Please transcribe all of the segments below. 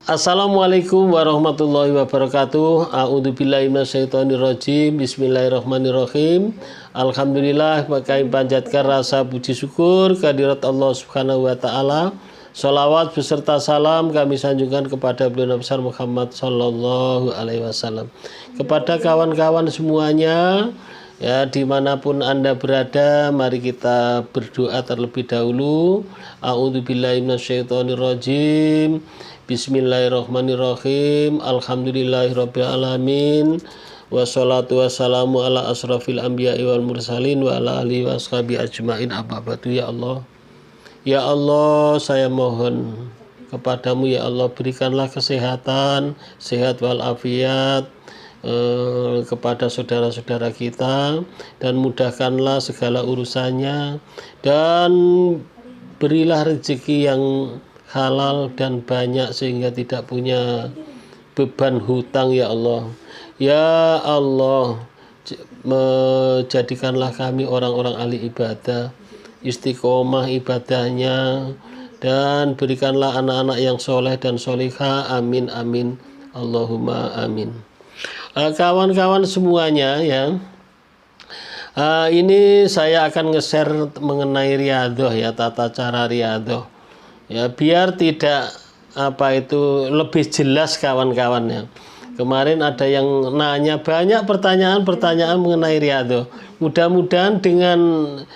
Assalamualaikum warahmatullahi wabarakatuh. A'udzubillahi minasyaitonirrajim. Bismillahirrahmanirrahim. Alhamdulillah, kami panjatkan rasa puji syukur kehadirat Allah Subhanahu wa taala. Sholawat beserta salam kami sanjungkan kepada beliau besar Muhammad sallallahu alaihi wasallam. Kepada kawan-kawan semuanya, ya, dimanapun Anda berada, mari kita berdoa terlebih dahulu. A'udzubillahi minasyaitonirrajim. Bismillahirrahmanirrahim. Alhamdulillahirabbil alamin. Wassalatu wassalamu ala asrafil anbiya'i wal mursalin wa ala alihi washabihi ajmain. Amma ba'du. Ya Allah, ya Allah, saya mohon kepadamu ya Allah, berikanlah kesehatan, sehat walafiat kepada saudara-saudara kita, dan mudahkanlah segala urusannya, dan berilah rezeki yang halal dan banyak sehingga tidak punya beban hutang ya Allah. Ya Allah, jadikanlah kami orang-orang ahli ibadah, istiqomah ibadahnya, dan berikanlah anak-anak yang soleh dan solihah. Amin amin Allahumma amin. Kawan-kawan semuanya ya, ini saya akan nge-share mengenai riyadhah ya, tata cara riyadhah ya, biar tidak lebih jelas kawan-kawan ya. Kemarin ada yang nanya banyak pertanyaan mengenai riyadhah. Mudah-mudahan dengan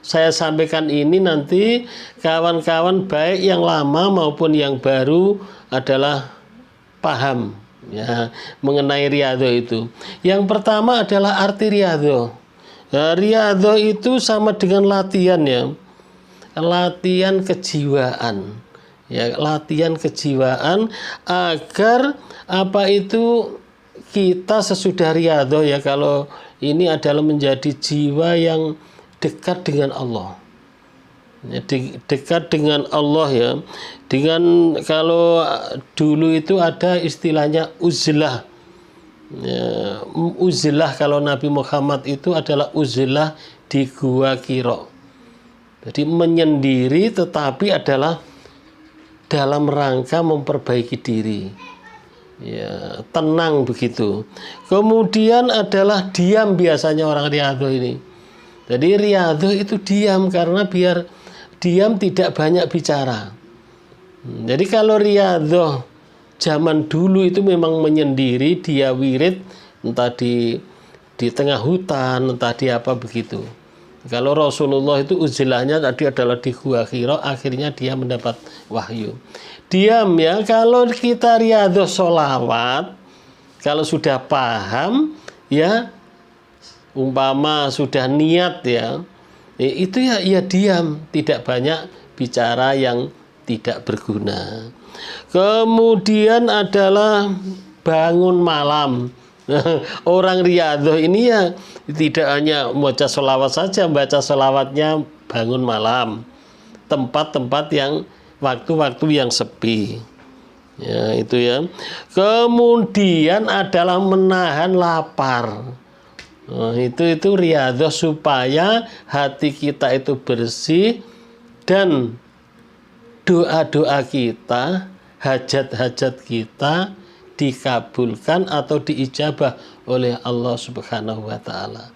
saya sampaikan ini nanti kawan-kawan baik yang lama maupun yang baru adalah paham ya mengenai riyadhah itu. Yang pertama adalah arti riyadhah. Riyadhah itu sama dengan latihan ya. Latihan kejiwaan. Ya, latihan kejiwaan agar kita sesudah riyadhah ya, kalau ini adalah menjadi jiwa yang dekat dengan Allah. Ya, dekat dengan Allah ya. Dengan kalau dulu itu ada istilahnya uzlah. Ya, uzlah kalau Nabi Muhammad itu adalah uzlah di Gua Hira. Jadi menyendiri tetapi adalah dalam rangka memperbaiki diri ya, tenang begitu. Kemudian adalah diam, biasanya orang riyadhah ini. Jadi riyadhah itu diam, karena biar diam tidak banyak bicara. Jadi kalau riyadhah zaman dulu itu memang menyendiri, dia wirid entah di tengah hutan, entah di apa begitu. Kalau Rasulullah itu uzlahnya tadi adalah di Gua Hira, akhirnya dia mendapat wahyu. Diam ya. Kalau kita riyadhah sholawat, kalau sudah paham ya, umpama sudah niat ya, itu ya diam, tidak banyak bicara yang tidak berguna. Kemudian adalah bangun malam. Orang riyadhah ini ya tidak hanya baca sholawat saja, baca sholawatnya bangun malam, tempat-tempat yang waktu-waktu yang sepi ya, itu ya. Kemudian adalah menahan lapar. Itu riyadhah supaya hati kita itu bersih dan doa-doa kita, hajat-hajat kita dikabulkan atau diijabah oleh Allah Subhanahu wa taala.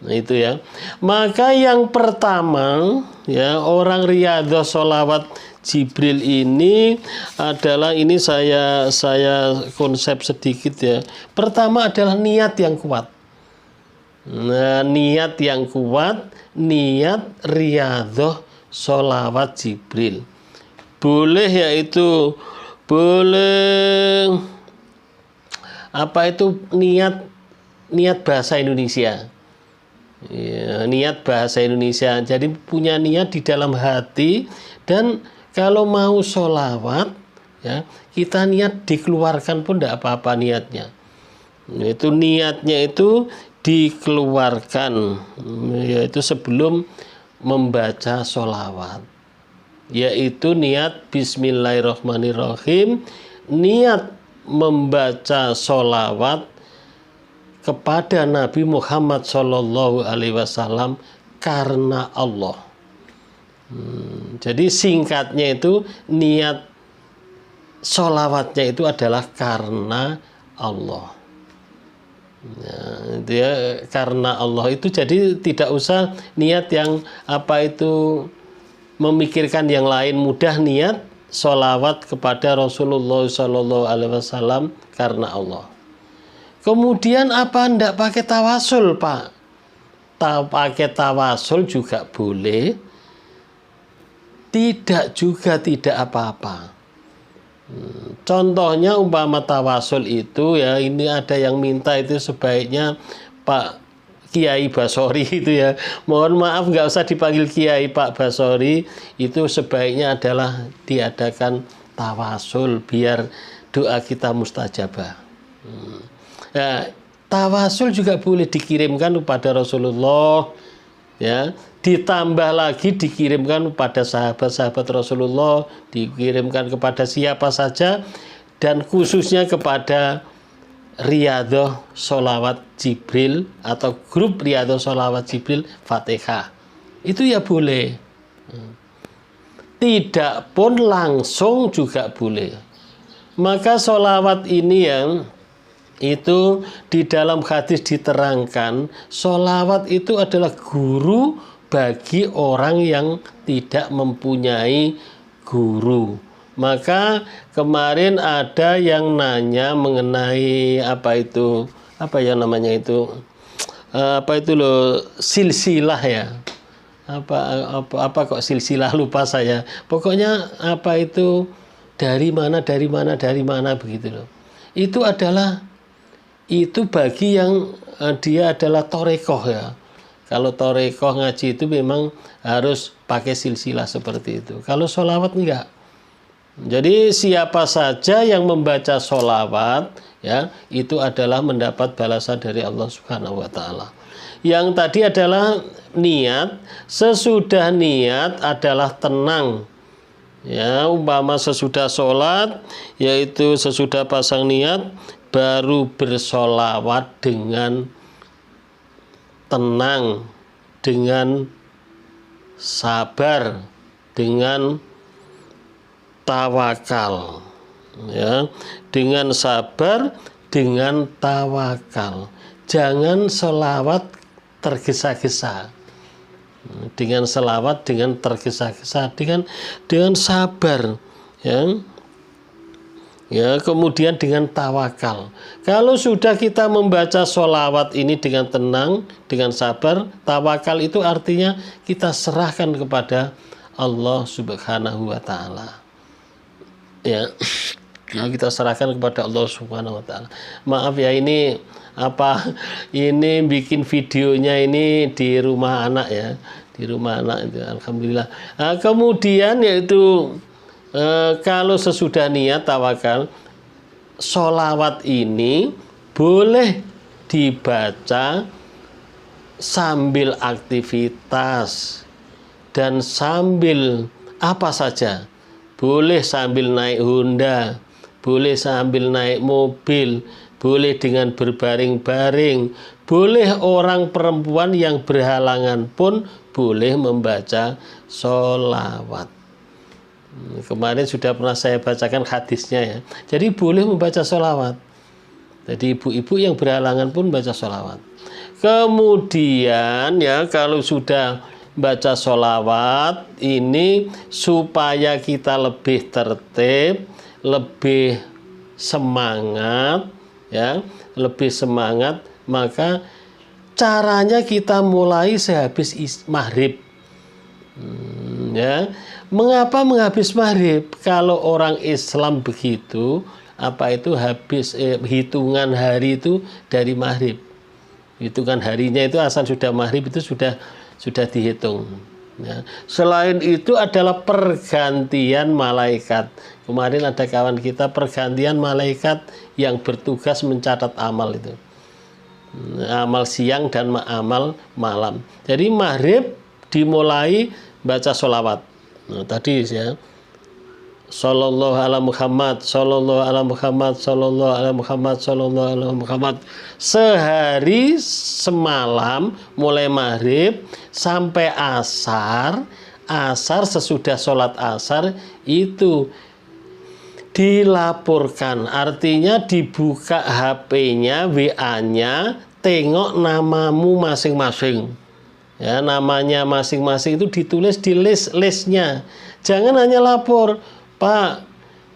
Nah, itu ya. Maka yang pertama ya, orang riyadhah sholawat Jibril ini adalah, ini saya konsep sedikit ya. Pertama adalah niat yang kuat. Nah, niat yang kuat, niat riyadhah sholawat Jibril. Boleh yaitu boleh niat bahasa Indonesia ya, niat bahasa Indonesia. Jadi punya niat di dalam hati, dan kalau mau sholawat ya, kita niat dikeluarkan pun tidak apa-apa niatnya. Itu niatnya itu dikeluarkan, yaitu sebelum membaca sholawat, yaitu niat bismillahirrahmanirrahim, niat membaca sholawat kepada Nabi Muhammad Sallallahu Alaihi Wasallam karena Allah. Jadi singkatnya itu niat sholawatnya itu adalah karena Allah. Ya, itu ya, karena Allah itu, jadi tidak usah niat yang apa itu memikirkan yang lain, mudah niat sholawat kepada Rasulullah Shallallahu Alaihi Wasallam karena Allah. Kemudian apa ndak pakai tawasul, Pak? Pakai tawasul juga boleh, tidak juga tidak apa-apa. Contohnya umpama tawasul itu ya, ini ada yang minta itu sebaiknya Pak Kiai Basori itu ya, mohon maaf nggak usah dipanggil Kiai, Pak Basori, itu sebaiknya adalah diadakan tawasul biar doa kita mustajabah. Ya, tawasul juga boleh dikirimkan kepada Rasulullah, ya, ditambah lagi dikirimkan kepada sahabat-sahabat Rasulullah, dikirimkan kepada siapa saja, dan khususnya kepada Riyadhah Sholawat Jibril atau grup Riyadhah Sholawat Jibril Fatihah. Itu ya boleh. Tidak pun langsung juga boleh. Maka sholawat ini yang itu di dalam hadis diterangkan, sholawat itu adalah guru bagi orang yang tidak mempunyai guru. Maka kemarin ada yang nanya mengenai apa yang namanya itu, apa itu loh, silsilah ya. Apa kok silsilah, lupa saya. Pokoknya apa itu dari mana begitu loh. Itu bagi yang dia adalah torekoh ya. Kalau torekoh ngaji itu memang harus pakai silsilah seperti itu. Kalau sholawat enggak. Jadi siapa saja yang membaca sholawat ya, itu adalah mendapat balasan dari Allah Subhanahu wa taala. Yang tadi adalah niat, sesudah niat adalah tenang. Ya, umpama sesudah sholat, yaitu sesudah pasang niat, baru bersolawat dengan tenang, dengan sabar, dengan tawakal, ya, dengan sabar, dengan tawakal. Jangan selawat tergesa-gesa. Dengan selawat, dengan tergesa-gesa, dengan sabar, ya. Ya, kemudian dengan tawakal. Kalau sudah kita membaca sholawat ini dengan tenang, dengan sabar, tawakal itu artinya kita serahkan kepada Allah Subhanahu wa taala. Ya, kita serahkan kepada Allah Subhanahu wa taala. Maaf ya, ini bikin videonya ini di rumah anak ya, di rumah anak itu, alhamdulillah. Nah, kemudian yaitu kalau sesudah niat tawakal, sholawat ini boleh dibaca sambil aktivitas dan sambil apa saja. Boleh sambil naik Honda, boleh sambil naik mobil, boleh dengan berbaring-baring, boleh orang perempuan yang berhalangan pun boleh membaca sholawat. Kemarin sudah pernah saya bacakan hadisnya ya. Jadi boleh membaca sholawat. Jadi ibu-ibu yang berhalangan pun baca sholawat. Kemudian ya, kalau sudah baca sholawat ini supaya kita lebih tertib, lebih semangat ya, lebih semangat, maka caranya kita mulai sehabis maghrib. Ya, mengapa menghabis maghrib? Kalau orang Islam begitu, apa itu habis hitungan hari itu dari maghrib. Hitungan harinya itu asal sudah maghrib itu sudah dihitung. Ya. Selain itu adalah pergantian malaikat. Kemarin ada kawan kita pergantian malaikat yang bertugas mencatat amal itu. Amal siang dan amal malam. Jadi maghrib dimulai baca sholawat. Nah, tadi ya. Sallallahu ala Muhammad, sallallahu ala Muhammad, sallallahu ala Muhammad, sallallahu ala Muhammad. Sehari semalam mulai maghrib sampai asar. Asar, sesudah sholat asar itu dilaporkan, artinya dibuka HP-nya, WA-nya, tengok namamu masing-masing. Ya, namanya masing-masing itu ditulis di list-listnya. Jangan hanya lapor, Pak,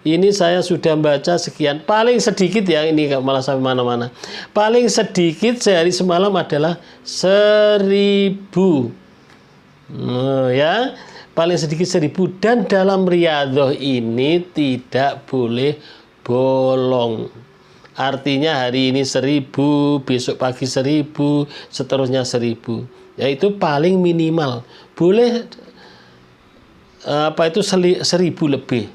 ini saya sudah baca sekian. Paling sedikit ya, ini malah sampai mana-mana. Paling sedikit sehari semalam adalah 1000. Ya, paling sedikit 1000. Dan dalam riyadhah ini tidak boleh bolong. Artinya hari ini 1000, besok pagi 1000, seterusnya 1000. Yaitu paling minimal. Boleh 1000 lebih.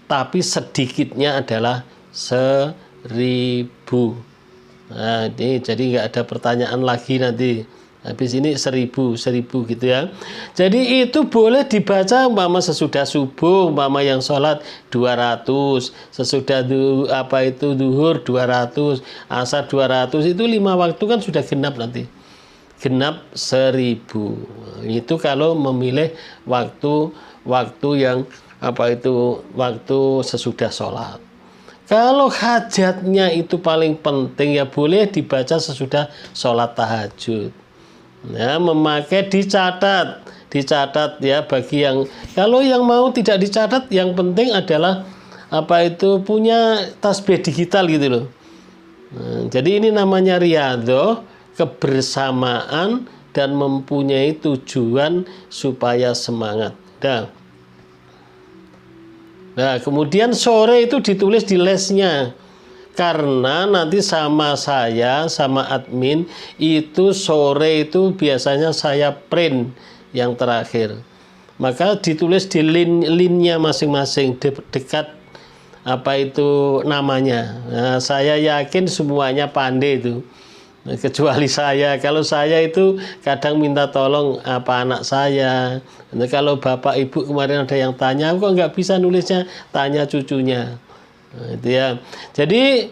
Tapi sedikitnya adalah 1000. Nah, ini jadi nggak ada pertanyaan lagi nanti. Habis ini 1000 gitu ya. Jadi itu boleh dibaca umpama sesudah subuh, umpama yang sholat 200, sesudah duhur 200, asar 200, itu 5 waktu kan sudah genap nanti. Genap 1000. Itu kalau memilih waktu yang waktu sesudah sholat. Kalau hajatnya itu paling penting ya boleh dibaca sesudah sholat tahajud. Ya, memakai dicatat ya bagi yang kalau yang mau tidak dicatat, yang penting adalah punya tasbih digital gitu loh. Nah, jadi ini namanya riyadhah, kebersamaan dan mempunyai tujuan supaya semangat. Nah, kemudian sore itu ditulis di lesnya. Karena nanti sama saya, sama admin, itu sore itu biasanya saya print yang terakhir. Maka ditulis di link-nya masing-masing, dekat namanya. Nah, saya yakin semuanya pandai itu. Kecuali saya. Kalau saya itu kadang minta tolong anak saya. Nah, kalau bapak ibu kemarin ada yang tanya, kok nggak bisa nulisnya, tanya cucunya. Nah, itu ya. Jadi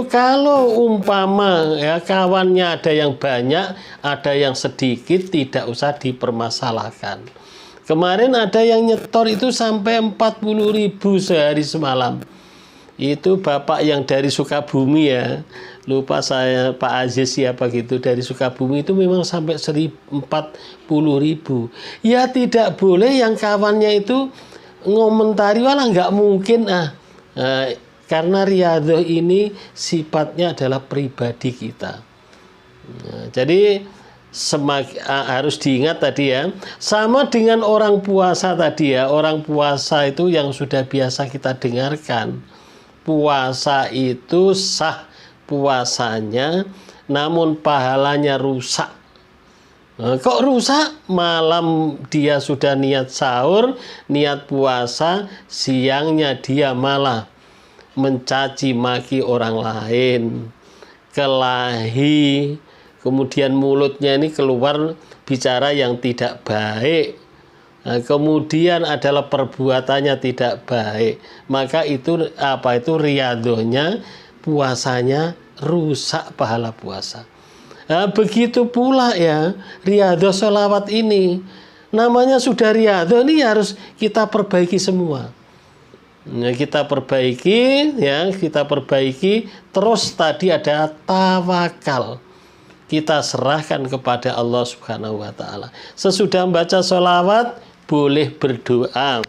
kalau umpama ya kawannya ada yang banyak, ada yang sedikit, tidak usah dipermasalahkan. Kemarin ada yang nyetor itu sampai 40.000 sehari semalam. Itu bapak yang dari Sukabumi ya, lupa saya, Pak Aziz siapa gitu, dari Sukabumi itu memang sampai 40.000. Ya tidak boleh yang kawannya itu ngomentari, walah nggak mungkin karena riyadhah ini sifatnya adalah pribadi kita. Nah, jadi harus diingat tadi ya, sama dengan orang puasa tadi ya, orang puasa itu yang sudah biasa kita dengarkan. Puasa itu sah puasanya, namun pahalanya rusak. Nah, kok rusak? Malam dia sudah niat sahur, niat puasa, siangnya dia malah mencaci maki orang lain, kelahi, kemudian mulutnya ini keluar bicara yang tidak baik. Nah, kemudian adalah perbuatannya tidak baik, maka itu riyadhahnya, puasanya rusak pahala puasa. Nah, begitu pula ya riyadhah sholawat ini, namanya sudah riyadhah, ini harus kita perbaiki semua. Nah, kita perbaiki. Terus tadi ada tawakal. Kita serahkan kepada Allah Subhanahu wa Ta'ala. Sesudah membaca sholawat boleh berdoa.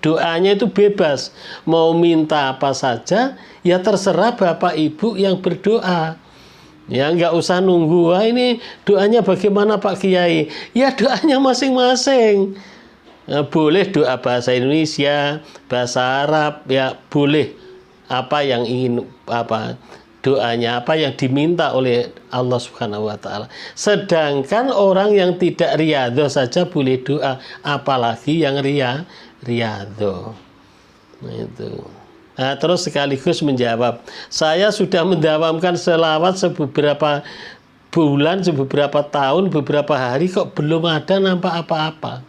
Doanya itu bebas, mau minta apa saja ya terserah bapak ibu yang berdoa. Ya nggak usah nunggu, ini doanya bagaimana Pak Kiai? Ya doanya masing-masing. Nah, boleh doa bahasa Indonesia, bahasa Arab, ya boleh. Apa yang ingin doanya, apa yang diminta oleh Allah Subhanahu wa Ta'ala. Sedangkan orang yang tidak riyadhah saja boleh doa, apalagi yang riyadhah. Nah, itu. Nah, terus sekaligus menjawab, saya sudah mendawamkan selawat beberapa bulan, beberapa tahun, beberapa hari, kok belum ada nampak apa-apa.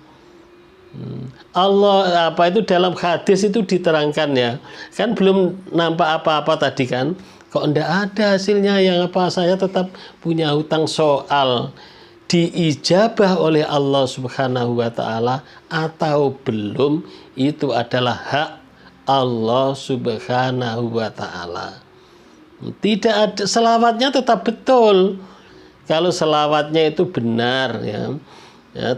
Allah itu dalam hadis itu diterangkan ya, kan belum nampak apa-apa tadi kan, kok enggak ada hasilnya, yang saya tetap punya hutang soal diijabah oleh Allah Subhanahu wa taala atau belum, itu adalah hak Allah Subhanahu wa taala. Tidak ada, selawatnya tetap betul kalau selawatnya itu benar ya.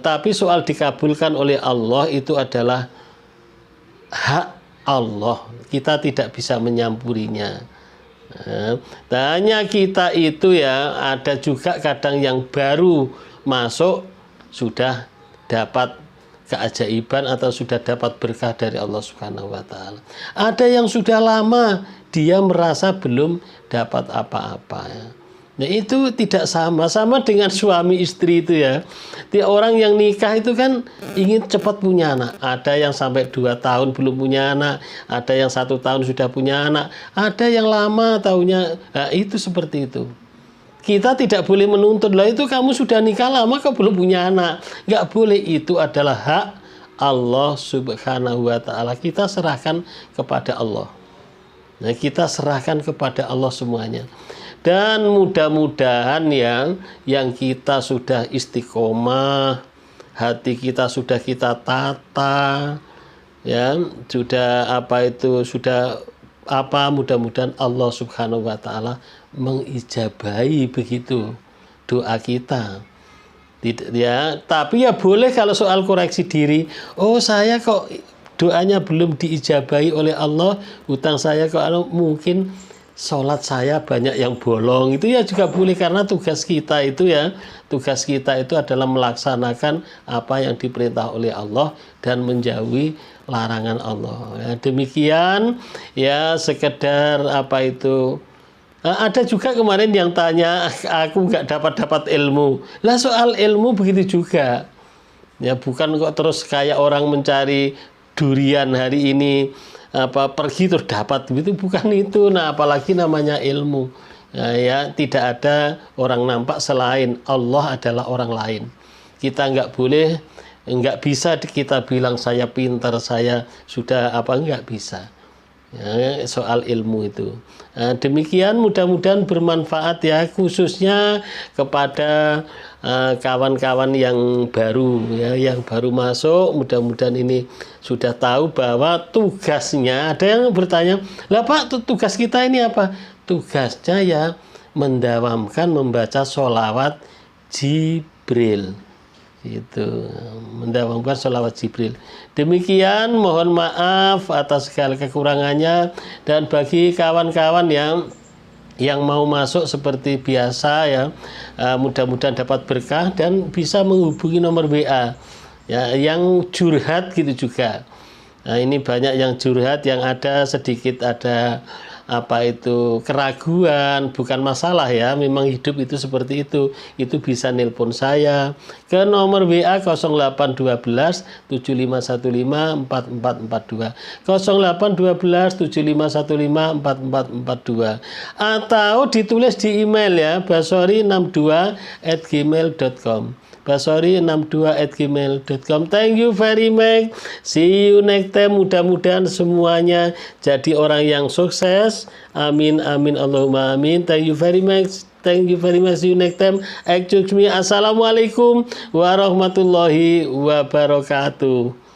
Tapi soal dikabulkan oleh Allah itu adalah hak Allah, kita tidak bisa menyampurinya. Hanya kita itu ya, ada juga kadang yang baru masuk sudah dapat keajaiban atau sudah dapat berkah dari Allah Subhanahu wa taala. Ada yang sudah lama dia merasa belum dapat apa-apa ya. Nah, itu tidak sama dengan suami istri itu ya. Orang yang nikah itu kan ingin cepat punya anak. Ada yang sampai 2 tahun belum punya anak, ada yang 1 tahun sudah punya anak, ada yang lama tahunya. Nah, itu seperti itu. Kita tidak boleh menuntut, lah itu kamu sudah nikah lama kok belum punya anak. Nggak boleh, itu adalah hak Allah Subhanahu wa taala. Kita serahkan kepada Allah. Nah, kita serahkan kepada Allah semuanya. Dan mudah-mudahan yang kita sudah istiqomah, hati kita sudah kita tata, ya, sudah mudah-mudahan Allah Subhanahu wa taala mengijabahi begitu doa kita. Tidak ya, tapi ya boleh kalau soal koreksi diri, oh saya kok doanya belum diijabahi oleh Allah, hutang saya kok mungkin sholat saya banyak yang bolong, itu ya juga boleh, karena tugas kita itu adalah melaksanakan apa yang diperintah oleh Allah dan menjauhi larangan Allah. Ya, demikian ya, sekedar ada juga kemarin yang tanya, aku nggak dapat ilmu. Lah soal ilmu begitu juga. Ya bukan kok terus kayak orang mencari durian hari ini pergi terus dapat, begitu bukan itu. Nah, apalagi namanya ilmu. Ya, tidak ada orang nampak selain Allah adalah orang lain. Kita nggak bisa kita bilang saya pintar, saya sudah nggak bisa. Ya, soal ilmu itu. Nah, demikian mudah-mudahan bermanfaat ya, khususnya kepada kawan-kawan yang baru ya, yang baru masuk. Mudah-mudahan ini sudah tahu bahwa tugasnya. Ada yang bertanya, lah Pak, tugas kita ini apa? Tugasnya ya mendawamkan membaca sholawat Jibril. Itu mendawamkan sholawat Jibril. Demikian, mohon maaf atas segala kekurangannya, dan bagi kawan-kawan yang mau masuk seperti biasa ya, mudah-mudahan dapat berkah dan bisa menghubungi nomor WA ya, yang curhat gitu juga. Nah, ini banyak yang curhat, yang ada sedikit keraguan, bukan masalah ya, memang hidup itu seperti itu bisa nelpon saya ke nomor WA 0812 7515 4442 0812 7515 4442, atau ditulis di email ya, basori62@gmail.com, basori62@gmail.com. Thank you very much. See you next time. Mudah-mudahan semuanya jadi orang yang sukses. Amin amin Allahumma amin. Thank you very much. Thank you very much. See you next time. Assalamualaikum warahmatullahi wabarakatuh.